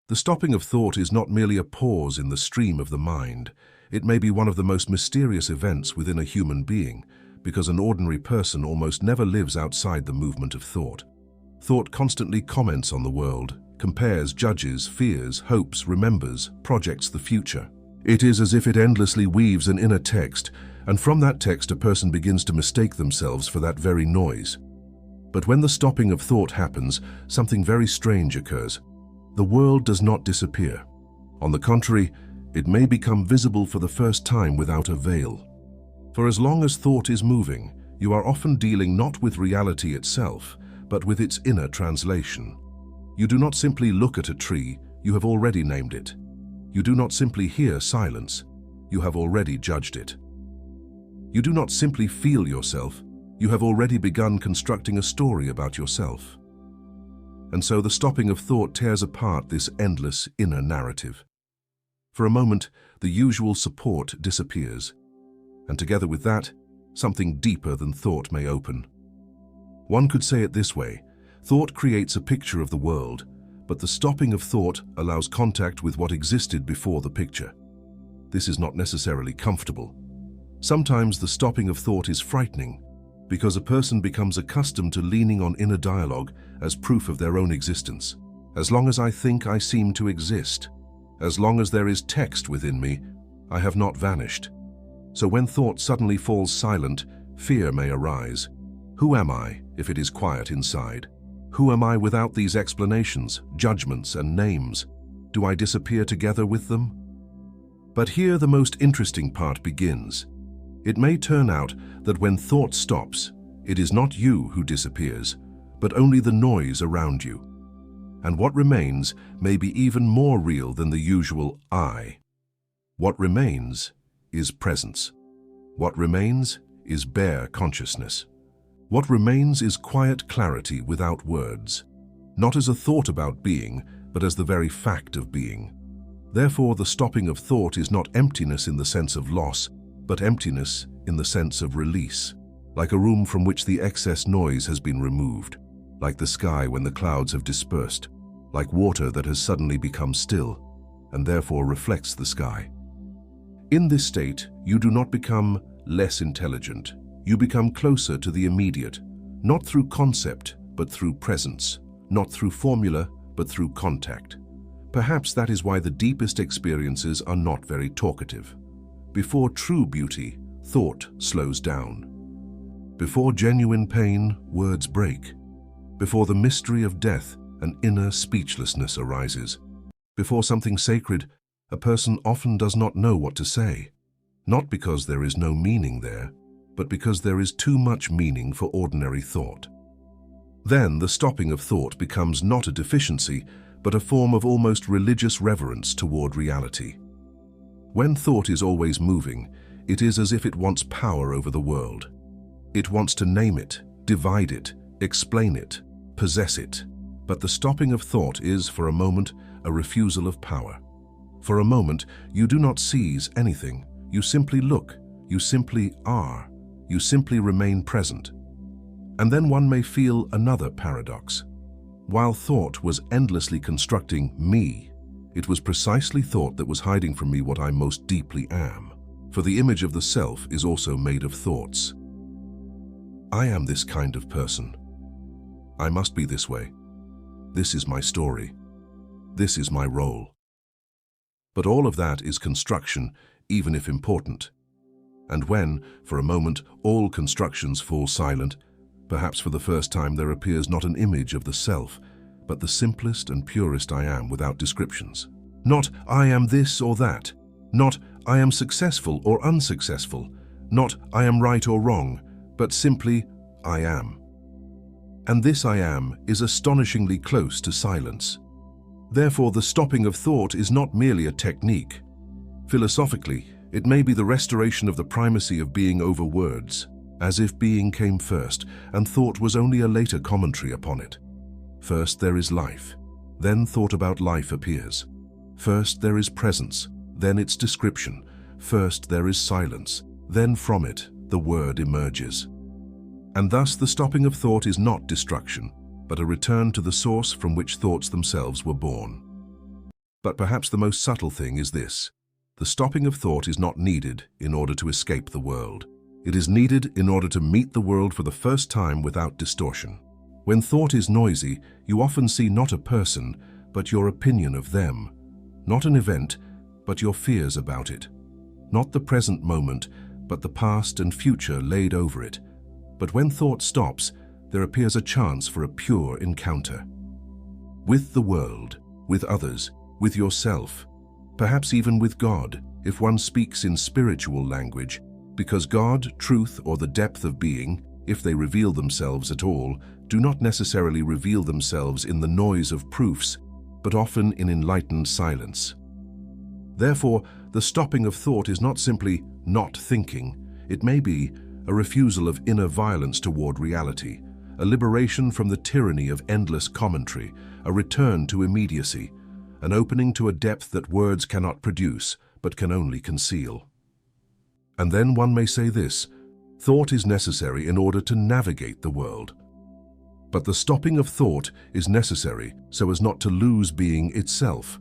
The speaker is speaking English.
The stopping of thought is not merely a pause in the stream of the mind. It may be one of the most mysterious events within a human being, because an ordinary person almost never lives outside the movement of thought. Thought constantly comments on the world, compares, judges, fears, hopes, remembers, projects the future. It is as if it endlessly weaves an inner text, and from that text a person begins to mistake themselves for that very noise. But when the stopping of thought happens, something very strange occurs. The world does not disappear. On the contrary, it may become visible for the first time without a veil. For as long as thought is moving, you are often dealing not with reality itself, but with its inner translation. You do not simply look at a tree, you have already named it. You do not simply hear silence, you have already judged it. You do not simply feel yourself, you have already begun constructing a story about yourself. And so the stopping of thought tears apart this endless inner narrative. For a moment, the usual support disappears, and together with that, something deeper than thought may open. One could say it this way: thought creates a picture of the world, but the stopping of thought allows contact with what existed before the picture. This is not necessarily comfortable. Sometimes the stopping of thought is frightening, because a person becomes accustomed to leaning on inner dialogue as proof of their own existence. As long as I think, I seem to exist. As long as there is text within me, I have not vanished. So when thought suddenly falls silent, fear may arise. Who am I if it is quiet inside? Who am I without these explanations, judgments, and names? Do I disappear together with them? But here the most interesting part begins. It may turn out that when thought stops, it is not you who disappears, but only the noise around you. And what remains may be even more real than the usual I. What remains is presence. What remains is bare consciousness. What remains is quiet clarity without words, not as a thought about being, but as the very fact of being. Therefore, the stopping of thought is not emptiness in the sense of loss, but emptiness in the sense of release, like a room from which the excess noise has been removed, like the sky when the clouds have dispersed, like water that has suddenly become still, and therefore reflects the sky. In this state, you do not become less intelligent. You become closer to the immediate, not through concept, but through presence, not through formula, but through contact. Perhaps that is why the deepest experiences are not very talkative. Before true beauty, thought slows down. Before genuine pain, words break. Before the mystery of death, an inner speechlessness arises. Before something sacred, a person often does not know what to say, not because there is no meaning there, but because there is too much meaning for ordinary thought. Then the stopping of thought becomes not a deficiency, but a form of almost religious reverence toward reality. When thought is always moving, it is as if it wants power over the world. It wants to name it, divide it, explain it, possess it. But the stopping of thought is, for a moment, a refusal of power. For a moment, you do not seize anything. You simply look, you simply are, you simply remain present. And then one may feel another paradox. While thought was endlessly constructing me, it was precisely thought that was hiding from me what I most deeply am. For the image of the self is also made of thoughts. I am this kind of person. I must be this way. This is my story. This is my role. But all of that is construction, even if important. And when, for a moment, all constructions fall silent, perhaps for the first time there appears not an image of the self, but the simplest and purest I am without descriptions. Not I am this or that, not I am successful or unsuccessful, not I am right or wrong, but simply I am. And this I am is astonishingly close to silence. Therefore, the stopping of thought is not merely a technique. Philosophically, it may be the restoration of the primacy of being over words, as if being came first and thought was only a later commentary upon it. First there is life, then thought about life appears. First there is presence, then its description. First there is silence, then from it the word emerges. And thus the stopping of thought is not destruction, but a return to the source from which thoughts themselves were born. But perhaps the most subtle thing is this. The stopping of thought is not needed in order to escape the world. It is needed in order to meet the world for the first time without distortion. When thought is noisy, you often see not a person, but your opinion of them. Not an event, but your fears about it. Not the present moment, but the past and future laid over it. But when thought stops, there appears a chance for a pure encounter. With the world, with others, with yourself, perhaps even with God, if one speaks in spiritual language, because God, truth, or the depth of being, if they reveal themselves at all, do not necessarily reveal themselves in the noise of proofs, but often in enlightened silence. Therefore, the stopping of thought is not simply not thinking. It may be a refusal of inner violence toward reality, a liberation from the tyranny of endless commentary, a return to immediacy, an opening to a depth that words cannot produce, but can only conceal. And then one may say this: thought is necessary in order to navigate the world. But the stopping of thought is necessary so as not to lose being itself.